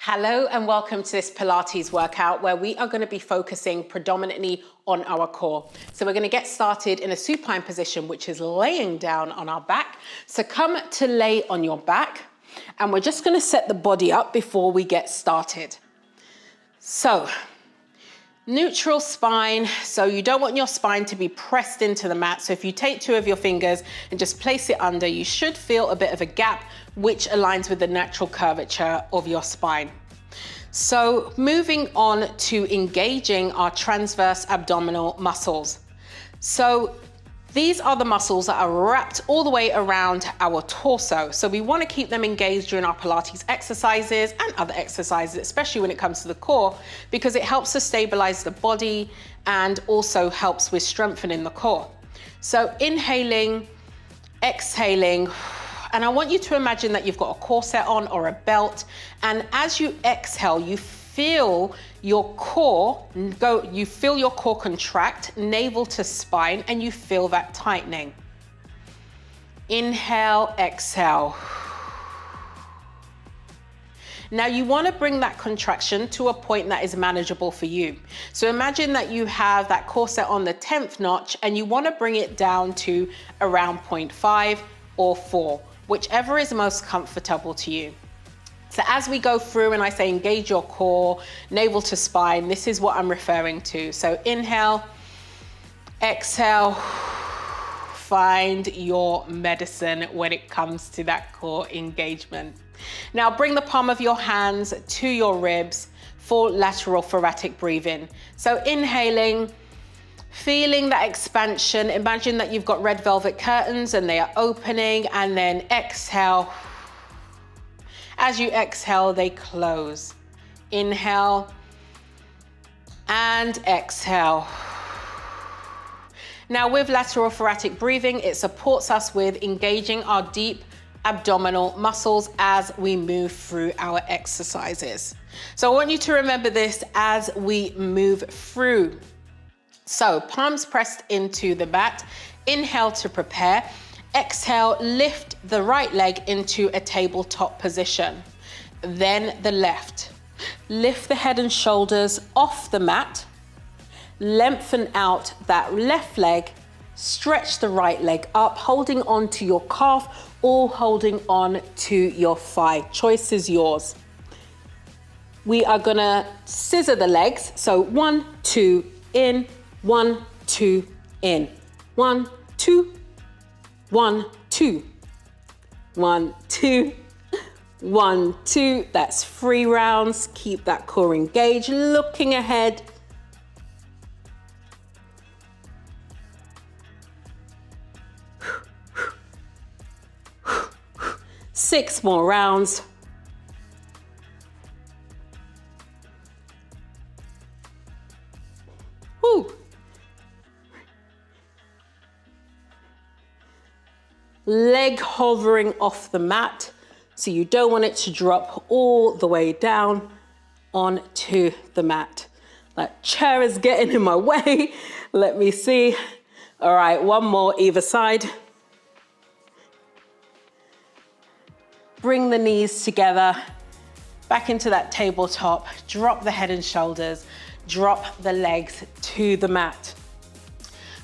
Hello and welcome to this Pilates workout where we are going to be focusing predominantly on our core. So we're going to get started in a supine position, which is laying down on our back. So come to lay on your back and we're just going to set the body up before we get started. So neutral spine, so you don't want your spine to be pressed into the mat. So if you take two of your fingers and just place it under, you should feel a bit of a gap, which aligns with the natural curvature of your spine. So moving on to engaging our transverse abdominal muscles. So these are the muscles that are wrapped all the way around our torso. So we want to keep them engaged during our Pilates exercises and other exercises, especially when it comes to the core, because it helps to stabilize the body and also helps with strengthening the core. So inhaling, exhaling, and I want you to imagine that you've got a corset on or a belt, and as you exhale, you feel your core contract, navel to spine, and you feel that tightening. Inhale, exhale. Now you want to bring that contraction to a point that is manageable for you. So imagine that you have that corset on the 10th notch and you want to bring it down to around 0.5 or 4, whichever is most comfortable to you. So as we go through and I say engage your core, navel to spine, this is what I'm referring to. So inhale, exhale, find your medicine when it comes to that core engagement. Now bring the palm of your hands to your ribs for lateral thoracic breathing. So inhaling, feeling that expansion. Imagine that you've got red velvet curtains and they are opening, and then exhale. As you exhale, they close. Inhale and exhale. Now with lateral thoracic breathing, it supports us with engaging our deep abdominal muscles as we move through our exercises. So I want you to remember this as we move through. So palms pressed into the mat. Inhale to prepare. Exhale, lift the right leg into a tabletop position. Then the left. Lift the head and shoulders off the mat. Lengthen out that left leg. Stretch the right leg up, holding on to your calf or holding on to your thigh. Choice is yours. We are gonna scissor the legs. So 1, 2, in, 1, 2, in. 1, 2, 1, 2, 1, 2, 1, 2. That's 3 rounds. Keep that core engaged, looking ahead. Six more rounds. Woo. Leg hovering off the mat, so you don't want it to drop all the way down onto the mat. That chair is getting in my way. Let me see. All right, one more either side. Bring the knees together, back into that tabletop. Drop the head and shoulders, drop the legs to the mat.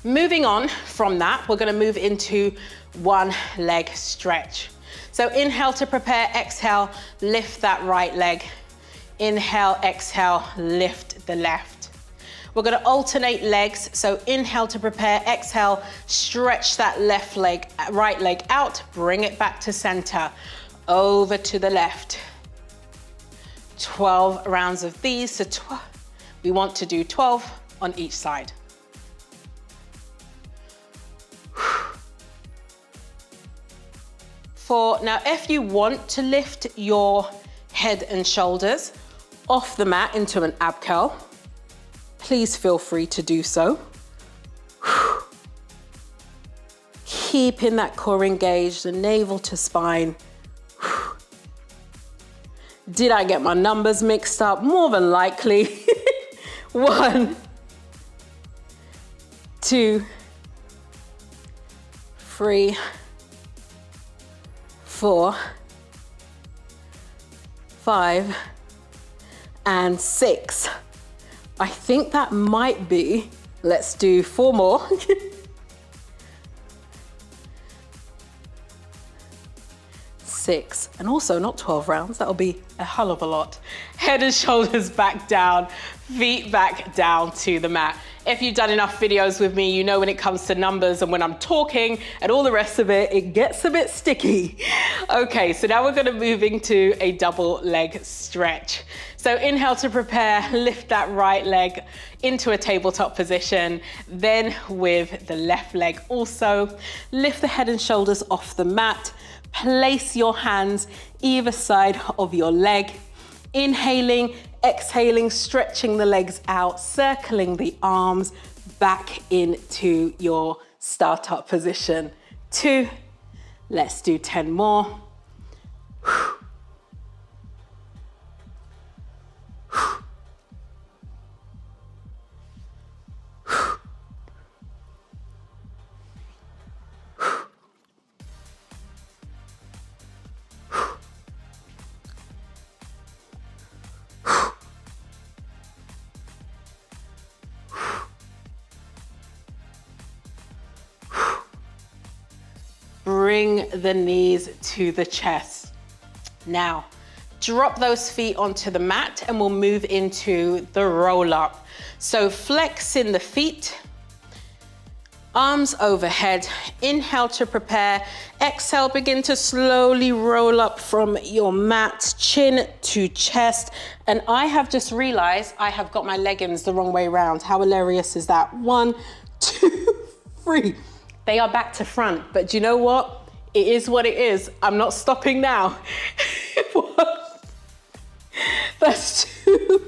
Moving on from that, we're gonna move into one leg stretch. So inhale to prepare, exhale, lift that right leg. Inhale, exhale, lift the left. We're gonna alternate legs. So inhale to prepare, exhale, stretch that left leg, right leg out, bring it back to center, over to the left. 12 rounds of these, so we want to do 12 on each side. Now, if you want to lift your head and shoulders off the mat into an ab curl, please feel free to do so. Keeping that core engaged, the navel to spine. Did I get my numbers mixed up? More than likely. 1, 2, 3, 4, 5, and 6. I think that might be, let's do 4 more. 6, and also not 12 rounds, that'll be a hell of a lot. Head and shoulders back down, feet back down to the mat. If you've done enough videos with me, you know when it comes to numbers and when I'm talking and all the rest of it, it gets a bit sticky. Okay, so now we're gonna move into a double leg stretch. So inhale to prepare, lift that right leg into a tabletop position. Then with the left leg also, lift the head and shoulders off the mat. Place your hands either side of your leg. Inhaling, exhaling, stretching the legs out, circling the arms back into your startup position. 2, let's do 10 more. Bring the knees to the chest. Now, drop those feet onto the mat and we'll move into the roll up. So flexing the feet, arms overhead. Inhale to prepare. Exhale, begin to slowly roll up from your mat, chin to chest. And I have just realized I have got my leggings the wrong way around. How hilarious is that? 1, 2, 3. They are back to front, but do you know what? It is what it is. I'm not stopping now. 1, that's 2.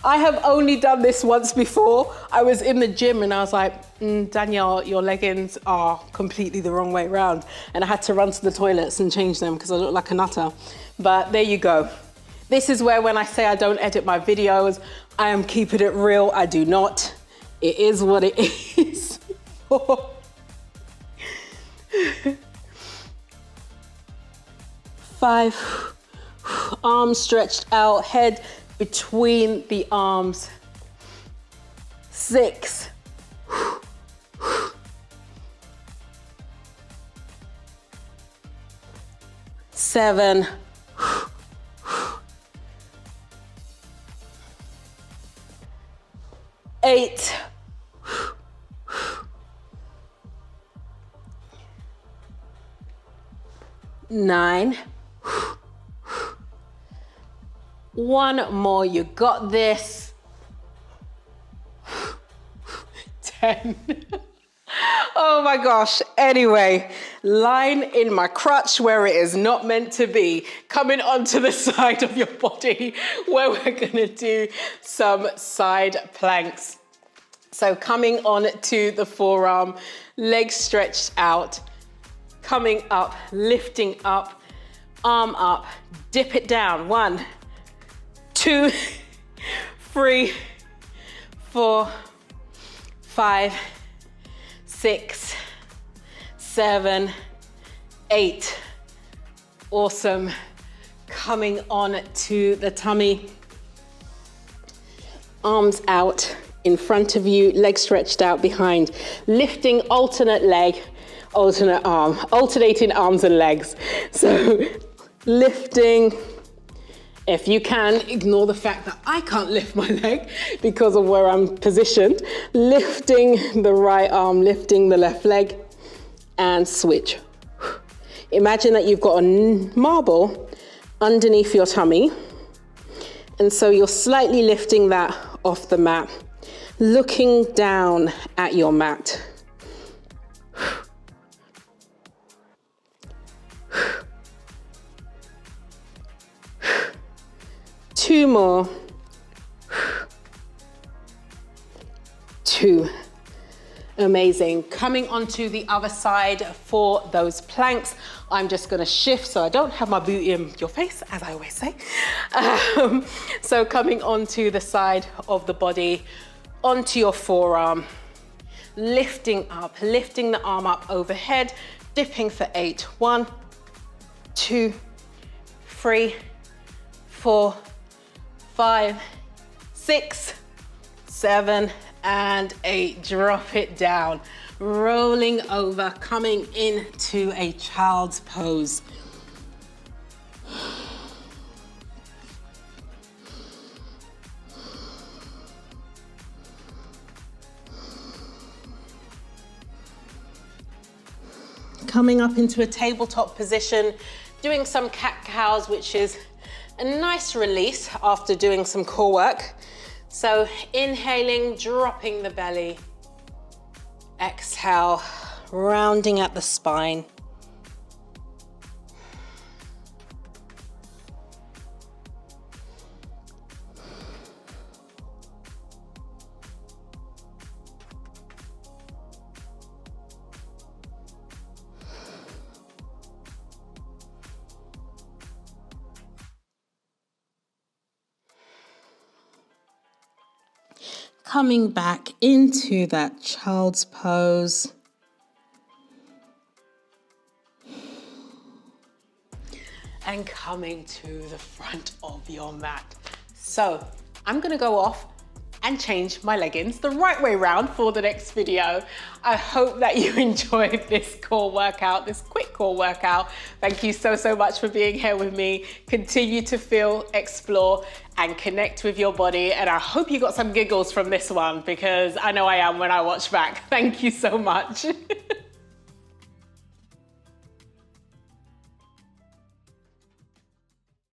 I have only done this once before. I was in the gym and I was like, Danielle, your leggings are completely the wrong way around. And I had to run to the toilets and change them because I look like a nutter. But there you go. This is where when I say I don't edit my videos, I am keeping it real. I do not. It is what it is. 5, arms stretched out, head between the arms. 6, 7, 8, 9. 1 more, you got this. 10. Oh my gosh. Anyway, line in my crutch where it is not meant to be, coming onto the side of your body where we're gonna do some side planks. So coming on to the forearm, legs stretched out, coming up, lifting up, arm up, dip it down. 1, 2, 3, 4, 5, 6, 7, 8. Awesome. Coming on to the tummy. Arms out in front of you, legs stretched out behind. Lifting alternate leg, alternate arm, alternating arms and legs. So lifting. If you can, ignore the fact that I can't lift my leg because of where I'm positioned. Lifting the right arm, lifting the left leg, and switch. Imagine that you've got a marble underneath your tummy. And so you're slightly lifting that off the mat, looking down at your mat. 2 more. 2. Amazing. Coming onto the other side for those planks. I'm just gonna shift so I don't have my boot in your face, as I always say. So coming onto the side of the body, onto your forearm, lifting up, lifting the arm up overhead, dipping for 8. 1, 2, 3, 4, 5, 6, 7, and 8. Drop it down. Rolling over, coming into a child's pose. Coming up into a tabletop position, doing some cat-cows, which is a nice release after doing some core work. So inhaling, dropping the belly. Exhale, rounding at the spine. Coming back into that child's pose. And coming to the front of your mat. So I'm gonna go off and change my leggings the right way round for the next video. I hope that you enjoyed this core workout, this quick core workout. Thank you so, so much for being here with me. Continue to feel, explore, and connect with your body. And I hope you got some giggles from this one, because I know I am when I watch back. Thank you so much.